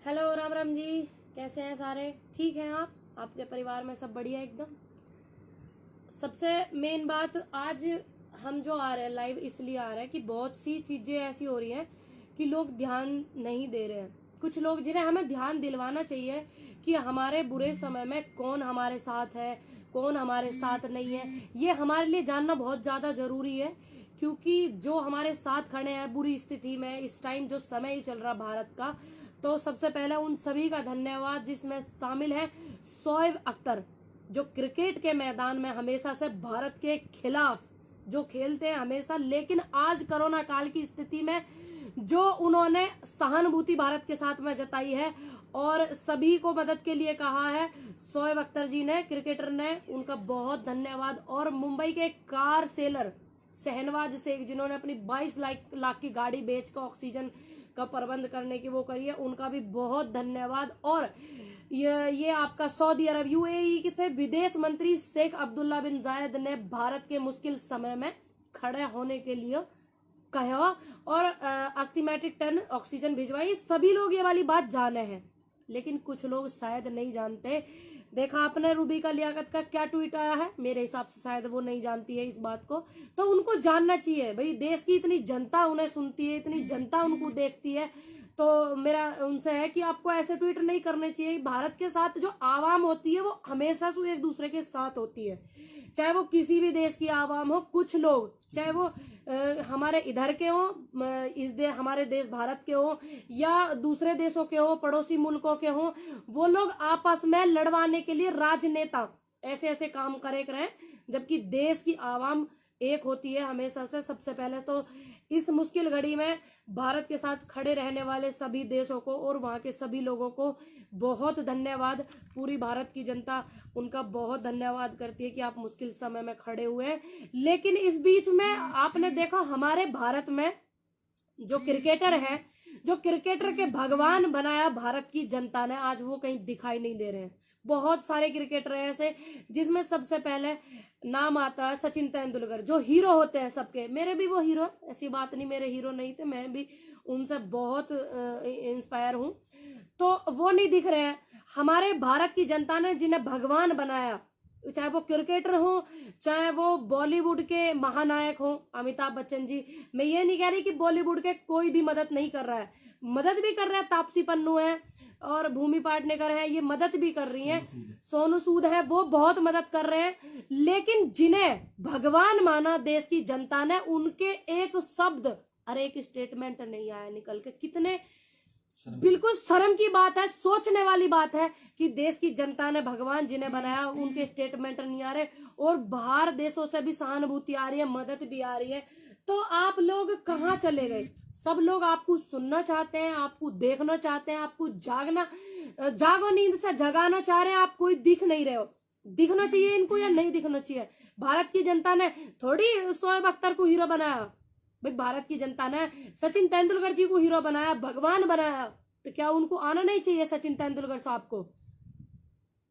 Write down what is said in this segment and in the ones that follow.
Hello Ram Ram ji, कैसे हैं सारे? ठीक हैं आप? आपके परिवार में सब बढ़िया एकदम? सबसे मेन बात, आज हम जो आ रहे हैं लाइव इसलिए आ रहे हैं कि बहुत सी चीजें ऐसी हो रही हैं कि लोग ध्यान नहीं दे रहे हैं। कुछ लोग जिन्हें हमें ध्यान दिलवाना चाहिए कि हमारे बुरे समय में कौन हमारे साथ है, कौन हमारे साथ नहीं है, ये हमारे लिए जानना बहुत ज्यादा जरूरी है। क्योंकि जो हमारे साथ खड़े हैं बुरी स्थिति में, इस टाइम जो समय ही चल रहा भारत का, तो सबसे पहले उन सभी का धन्यवाद जिसमें शामिल है शोएब अख्तर, जो क्रिकेट के मैदान में हमेशा से भारत के खिलाफ जो खेलते हैं हमेशा, लेकिन आज कोरोना काल की स्थिति में जो उन्होंने सहानुभूति भारत के साथ में जताई है और सभी को मदद के लिए कहा है, शोएब अख्तर जी ने, क्रिकेटर ने, उनका बहुत धन्यवाद। और मुंबई के कार सेलर शहनवाज शेख, जिन्होंने अपनी 22 लाख की गाड़ी बेचकर ऑक्सीजन का प्रबंध करने की वो करी है, उनका भी बहुत धन्यवाद। और ये आपका सऊदी अरब यूएई से विदेश मंत्री शेख अब्दुल्ला बिन जायद ने भारत के मुश्किल समय में खड़े होने के लिए कहा और 80 मैट्रिक टन ऑक्सीजन भिजवाई। सभी लोग ये वाली बात जाने हैं, लेकिन कुछ लोग शायद नहीं जानते। देखा आपने रूबी का लियाकत का क्या ट्वीट आया है? मेरे हिसाब से शायद वो नहीं जानती है इस बात को, तो उनको जानना चाहिए भाई। देश की इतनी जनता उन्हें सुनती है, इतनी जनता उनको देखती है, तो मेरा उनसे है कि आपको ऐसे ट्वीट नहीं करने चाहिए। भारत के साथ जो आवाम होती है वो हमेशा से एक दूसरे के साथ होती है, चाहे वो किसी भी देश की आवाम हो। कुछ लोग, चाहे वो हमारे इधर के हो, हमारे देश भारत के हो, या दूसरे देशों के हो, पड़ोसी मुल्कों के हो, वो लोग आपस में लड़वाने के लिए राजनेता ऐसे ऐसे काम करे रहे, जबकि देश की आवाम एक होती है हमेशा से। सबसे पहले तो इस मुश्किल घड़ी में भारत के साथ खड़े रहने वाले सभी देशों को और वहां के सभी लोगों को बहुत धन्यवाद। पूरी भारत की जनता उनका बहुत धन्यवाद करती है कि आप मुश्किल समय में खड़े हुए हैं। लेकिन इस बीच में आपने देखा हमारे भारत में जो क्रिकेटर है, जो क्रिकेटर के भगवान बनाया भारत की जनता ने, आज वो कहीं दिखाई नहीं दे रहे हैं। बहुत सारे क्रिकेटर हैं ऐसे, जिसमें सबसे पहले नाम आता है सचिन तेंदुलकर, जो हीरो होते हैं सबके। मेरे भी वो हीरो, ऐसी बात नहीं मेरे हीरो नहीं थे, मैं भी उनसे बहुत इंस्पायर हूं, तो वो नहीं दिख रहे हैं। हमारे भारत की जनता ने जिन्हें भगवान बनाया, चाहे वो क्रिकेटर हो, चाहे वो बॉलीवुड के महानायक हो, अमिताभ बच्चन जी। मैं ये नहीं कह रही कि बॉलीवुड के कोई भी मदद नहीं कर रहा है, मदद भी कर रहा है। तापसी पन्नू है और भूमि पाटनेकर है, ये मदद भी कर रही हैं। सोनू सूद है, वो बहुत मदद कर रहे हैं। लेकिन जिन्हें भगवान माना देश की जनता ने, उनके एक शब्द और एक स्टेटमेंट नहीं आया निकल के। कितने बिल्कुल शर्म की बात है, सोचने वाली बात है कि देश की जनता ने भगवान जिन्हें बनाया, उनके स्टेटमेंट नहीं आ रहे और बाहर देशों से भी सहानुभूति आ रही है, मदद भी आ रही है। तो आप लोग कहाँ चले गए? सब लोग आपको सुनना चाहते हैं, आपको देखना चाहते हैं, आपको जागो नींद से जगाना चाह रहे हैं, आप कोई दिख नहीं रहे हो। दिखना चाहिए इनको या नहीं दिखना चाहिए? भारत की जनता ने थोड़ी शोएब अख्तर को हीरो बनाया भाई, भारत की जनता ने सचिन तेंदुलकर जी को हीरो बनाया, भगवान बनाया, तो क्या उनको आना नहीं चाहिए सचिन तेंदुलकर साहब को?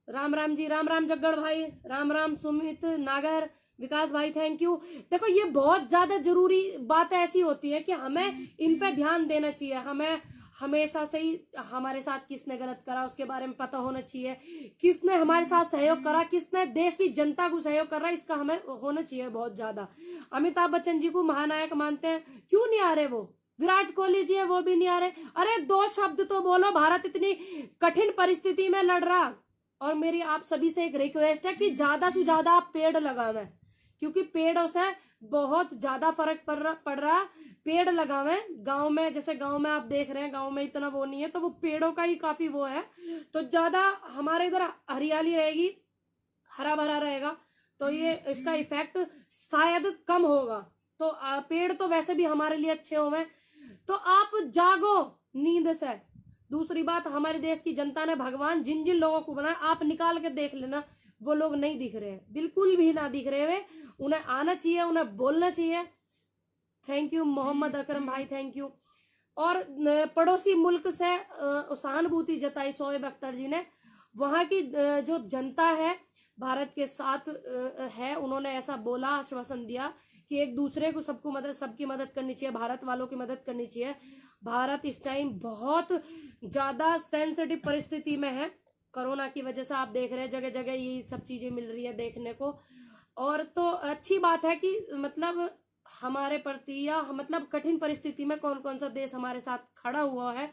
राम राम जी, राम राम जग्गड़ भाई, राम राम सुमित नागर, विकास भाई, थैंक यू। देखो ये बहुत ज्यादा जरूरी बात ऐसी होती है कि हमें इन पे ध्यान देना चाहिए। हमें हमेशा से ही हमारे साथ किसने गलत करा उसके बारे में पता होना चाहिए, किसने हमारे साथ सहयोग करा, किसने देश की जनता को सहयोग कर रहा है, इसका हमें होना चाहिए बहुत ज्यादा। अमिताभ बच्चन जी को महानायक मानते हैं, क्यों नहीं आ रहे वो? विराट कोहली जी है, वो भी नहीं आ रहे। अरे दो शब्द तो बोलो, भारत इतनी कठिन परिस्थिति में लड़ रहा। और मेरी आप सभी से एक रिक्वेस्ट है कि ज्यादा से ज्यादा आप पेड़ लगावें, क्योंकि पेड़ों से बहुत ज्यादा फर्क पड़ रहा। पेड़ लगावें। गांव में, जैसे गांव में आप देख रहे हैं, गांव में इतना वो नहीं है, तो वो पेड़ों का ही काफी वो है, तो ज्यादा हमारे इधर हरियाली रहेगी, हरा भरा रहेगा, तो ये इसका इफेक्ट शायद कम होगा। तो पेड़ तो वैसे भी हमारे लिए अच्छे होंगे, तो आप जागो नींद से। दूसरी बात, हमारे देश की जनता ने भगवान जिन जिन लोगों को बनाया, आप निकाल के देख लेना, वो लोग नहीं दिख रहे हैं, बिल्कुल भी ना दिख रहे हुए। उन्हें आना चाहिए, उन्हें बोलना चाहिए। थैंक यू मोहम्मद अकरम भाई, थैंक यू। और पड़ोसी मुल्क से सहानुभूति जताई शोएब अख्तर जी ने। वहां की जो जनता है भारत के साथ है, उन्होंने ऐसा बोला, आश्वासन दिया कि एक दूसरे को सबको मदद, सबकी मदद करनी चाहिए, भारत वालों की मदद करनी चाहिए। भारत इस टाइम बहुत ज्यादा सेंसिटिव परिस्थिति में है। कोरोना की वजह से आप देख रहे हैं जगह जगह ये सब चीजें मिल रही है देखने को। और तो अच्छी बात है कि मतलब हमारे प्रति या मतलब कठिन परिस्थिति में कौन कौन सा देश हमारे साथ खड़ा हुआ है,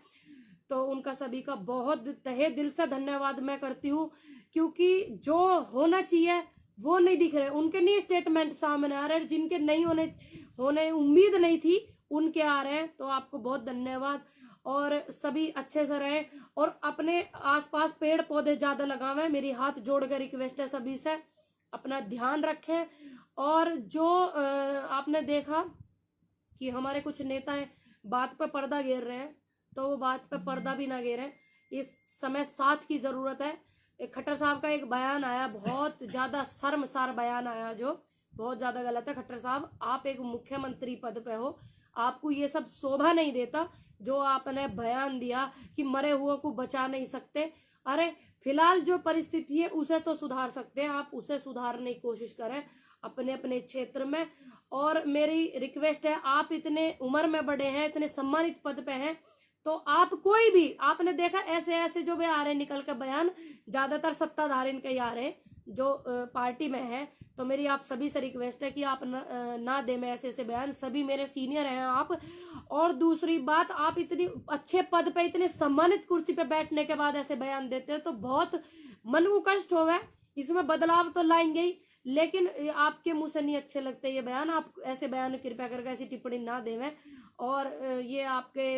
तो उनका सभी का बहुत तहे दिल से धन्यवाद मैं करती हूँ। क्योंकि जो होना चाहिए वो नहीं दिख रहे, उनके नहीं स्टेटमेंट सामने आ रहे, जिनके नहीं होने उम्मीद नहीं थी उनके आ रहे हैं। तो आपको बहुत धन्यवाद। और सभी अच्छे से रहें और अपने आसपास पेड़ पौधे ज्यादा लगावें, मेरी हाथ जोड़कर रिक्वेस्ट है सभी से। अपना ध्यान रखें। और जो आपने देखा कि हमारे कुछ नेता बात पे पर्दा घेर रहे हैं, तो वो बात पे पर्दा भी ना घेरें। इस समय साथ की जरूरत है। खट्टर साहब का एक बयान आया, बहुत ज्यादा शर्मसार बयान आया, जो बहुत ज्यादा गलत है। खट्टर साहब, आप एक मुख्यमंत्री पद पे हो, आपको ये सब शोभा नहीं देता जो आपने बयान दिया कि मरे हुए को बचा नहीं सकते। अरे फिलहाल जो परिस्थिति है उसे तो सुधार सकते हैं, आप उसे सुधारने की कोशिश करें अपने अपने क्षेत्र में। और मेरी रिक्वेस्ट है, आप इतने उम्र में बड़े हैं, इतने सम्मानित पद पे हैं, तो आप कोई भी, आपने देखा ऐसे ऐसे जो भी आ रहे निकल के बयान, ज्यादातर सत्ताधारी इनके ही आ रहे जो पार्टी में है। तो मेरी आप सभी से रिक्वेस्ट है कि आप ना दे में ऐसे ऐसे बयान, सभी मेरे सीनियर हैं आप। और दूसरी बात, आप इतनी अच्छे पद पे, इतने सम्मानित कुर्सी पे बैठने के बाद ऐसे बयान देते हैं तो बहुत मन को कष्ट होगा। इसमें बदलाव तो लाएंगे ही, लेकिन आपके मुंह से नहीं अच्छे लगते ये बयान। आप ऐसे बयान कृपया करके ऐसी टिप्पणी ना देवें। और ये आपके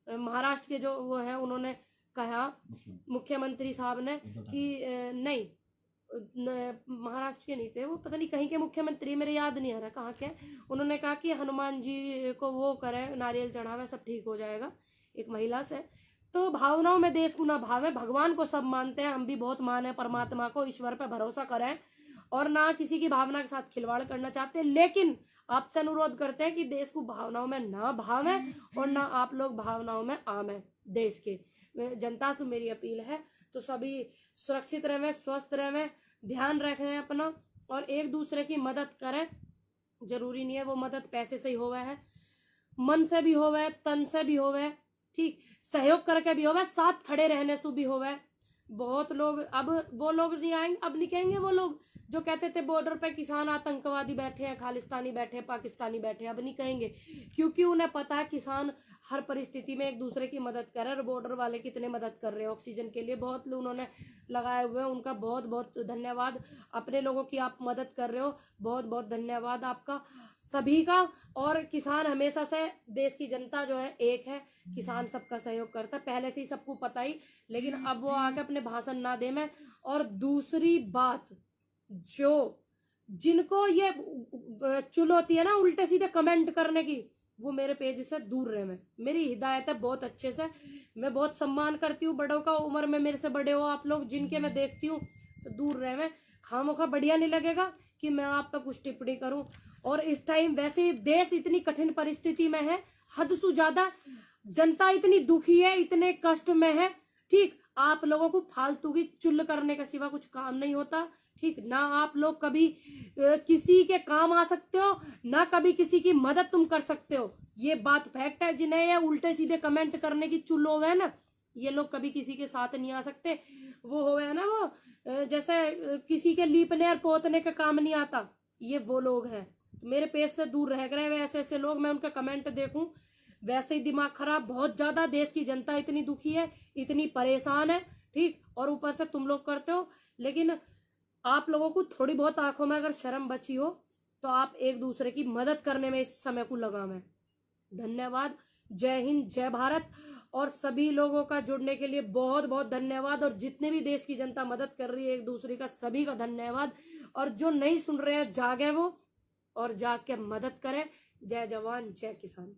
महाराष्ट्र के जो वो है, उन्होंने कहा मुख्यमंत्री साहब ने कि नहीं, महाराष्ट्र के नहीं थे वो, पता नहीं कहीं के मुख्यमंत्री, मेरे याद नहीं आ रहा कहाँ के। उन्होंने कहा कि हनुमान जी को वो करें, नारियल चढ़ावे, सब ठीक हो जाएगा, एक महिला से। तो भावनाओं में देश को ना भावे, भगवान को सब मानते हैं, हम भी बहुत माने परमात्मा को, ईश्वर पर भरोसा करें और ना किसी की भावना के साथ खिलवाड़ करना चाहते। लेकिन आपसे अनुरोध करते हैं कि देश को भावनाओं में ना भावे और ना आप लोग भावनाओं में आवे। देश के जनता से मेरी अपील है, तो सभी सुरक्षित रहें, स्वस्थ रहें, ध्यान रखें अपना और एक दूसरे की मदद करें। जरूरी नहीं है वो मदद पैसे से ही होवे है, मन से भी होवे, तन से भी होवे, ठीक, सहयोग करके भी होवे, साथ खड़े रहने से भी होवे। बहुत लोग, अब वो लोग नहीं आएंगे, अब नहीं कहेंगे वो लोग जो कहते थे बॉर्डर पे किसान आतंकवादी बैठे हैं, खालिस्तानी बैठे हैं, पाकिस्तानी बैठे हैं, अब नहीं कहेंगे। क्योंकि उन्हें पता है किसान हर परिस्थिति में एक दूसरे की मदद कर रहे हैं। और बॉर्डर वाले कितने मदद कर रहे हैं ऑक्सीजन के लिए, बहुत लोग उन्होंने लगाए हुए हैं, उनका बहुत बहुत धन्यवाद। अपने लोगों की आप मदद कर रहे हो, बहुत बहुत धन्यवाद आपका सभी का। और किसान हमेशा से, देश की जनता जो है एक है, किसान सबका सहयोग करता है, पहले से ही सबको पता ही, लेकिन अब वो आके अपने भाषण ना दे में। और दूसरी बात, जो जिनको ये चुल होती है ना उल्टे सीधे कमेंट करने की, वो मेरे पेज से दूर रहे। में मेरी हिदायत है बहुत अच्छे से, मैं बहुत सम्मान करती हूँ बड़ों का, उम्र में मेरे से बड़े हो आप लोग, जिनके मैं देखती हूँ, तो दूर रहे। में खामोखा बढ़िया नहीं लगेगा कि मैं आप पे कुछ टिप्पणी करूं। और इस टाइम वैसे ही देश इतनी कठिन परिस्थिति में है, हद से ज्यादा जनता इतनी दुखी है, इतने कष्ट में है, ठीक। आप लोगों को फालतू की चुल करने का सिवा कुछ काम नहीं होता, ठीक ना। आप लोग कभी किसी के काम आ सकते हो, ना कभी किसी की मदद तुम कर सकते हो, ये बात फैक्ट है। जिन्हें ये उल्टे सीधे कमेंट करने की चुल हो है ना, ये लोग कभी किसी के साथ नहीं आ सकते। वो हो है ना, वो जैसे किसी के लीपने और पोतने का काम नहीं आता, ये वो लोग हैं। मेरे पेज से दूर रह गए वैसे ऐसे लोग, मैं उनका कमेंट देखूं वैसे ही दिमाग खराब, बहुत ज्यादा। देश की जनता इतनी दुखी है, इतनी परेशान है, ठीक, और ऊपर से तुम लोग करते हो। लेकिन आप लोगों को थोड़ी बहुत आंखों में अगर शर्म बची हो तो आप एक दूसरे की मदद करने में इस समय को लगावें। धन्यवाद। जय हिंद, जय भारत। और सभी लोगों का जुड़ने के लिए बहुत बहुत धन्यवाद। और जितने भी देश की जनता मदद कर रही है एक दूसरे का, सभी का धन्यवाद। और जो नहीं सुन रहे हैं, जागे वो और जाग के मदद करें। जय जवान, जय किसान।